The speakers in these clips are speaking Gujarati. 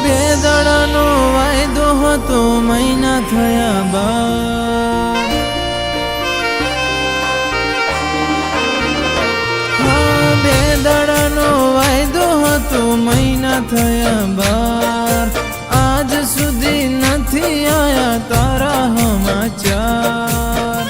બેદડાનો વાયદો હતો મહિના થયા બાદ, બેદડાનો વાયદો હતો મહિના થયા બાર, આજ સુધી નથી આયા તારા સમાચાર।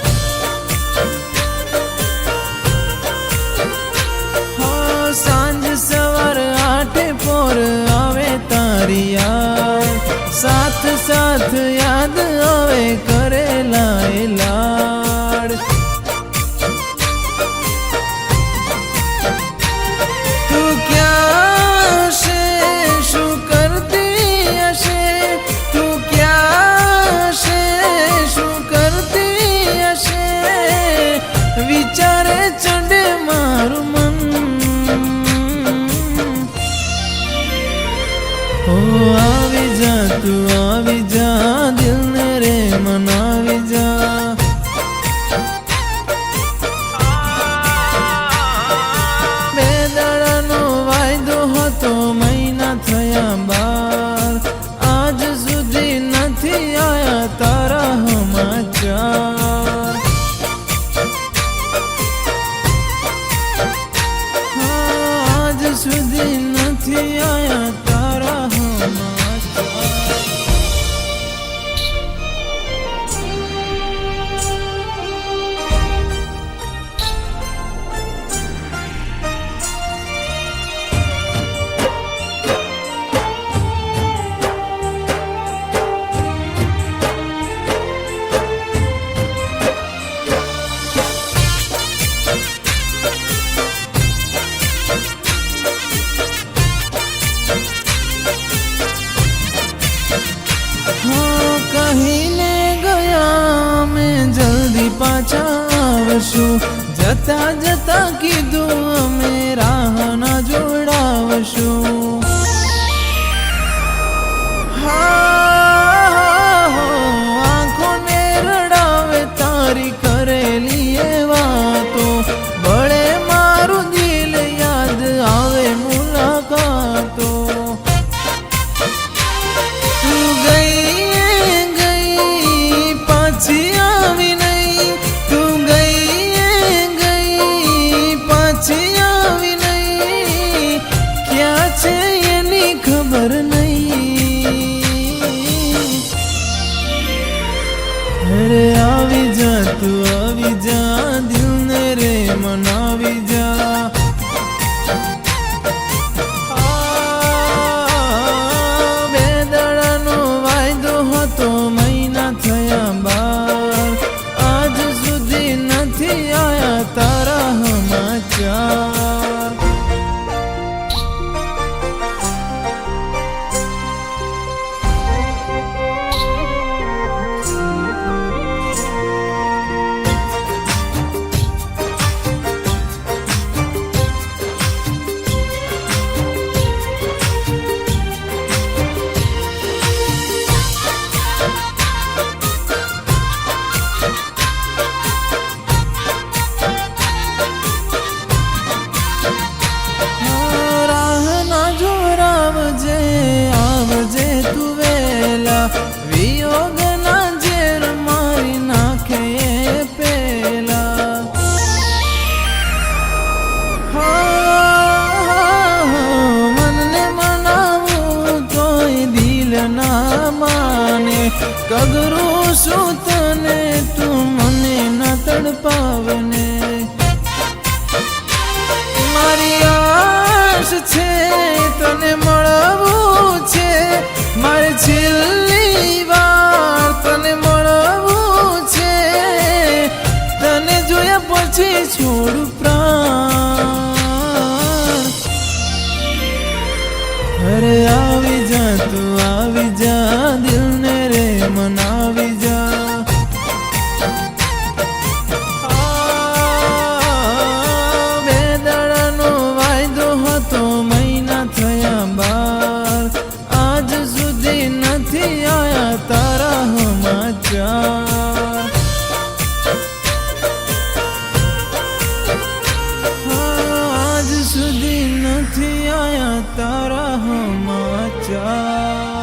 સાંજ સવાર આઠે પોર આવે તારી યાદ, સાથ સાથ યાદ આવે કરેલા એ લાડ। તું ક્યાં હશે, શું કરતી હશે, તું ક્યાં હશે, શું કરતી હશે, વિચારે ચડે મારું મન। આવી જા તું આવી જા, દિલ ને રે મનાવી જા। બેદડાનો વાયદો હતો મહિના થયા બાર, આજ સુધી નથી આયા તારા સમાચાર। આજ સુધી નથી આયા તારા સમાચાર। કહીને ગયા મેં જલ્દી પાછા આવશું, જતા જતા કીધું અમે રાહ ના જોડાવશું। આંખોને રડાવે તારી કરેલી એ વાતો, બળે મારું દિલ યાદ આવે મુલાકાતો। તું ગઈ પાછી આવી નહીં, તું ગઈ પાછી આવી નહીં, ક્યાં છે એની ખબર નહીં। અરે આવી જા તું આવી જા, દિલ ને રે મનાવી જા। બેદડાનો વાયદો હતો મહિના થયા બાર, આજ સુધી નથી આયા તારા સમાચાર। આવજે તું વેલા, વિયોગના ઝેર મારી નાખે પેલા। મનને મનાવું તોય દિલ ના માને, કગરું શું તને તું મને ના તડપાવને। મારી આશ છે તને મળવું છે, મારે છેલ્લી વાર તને મળવું છે, તને જોયા પછી છોડું પ્રાણ। અરે આવી જા તું આવી જા દિલને રે મનાવી જા બે દાડાનો વાયદો હતો મહિના થયા બાર આજ સુધી નથી આયા તારા સમાચાર આજ સુધી નથી આયા તારા સમાચાર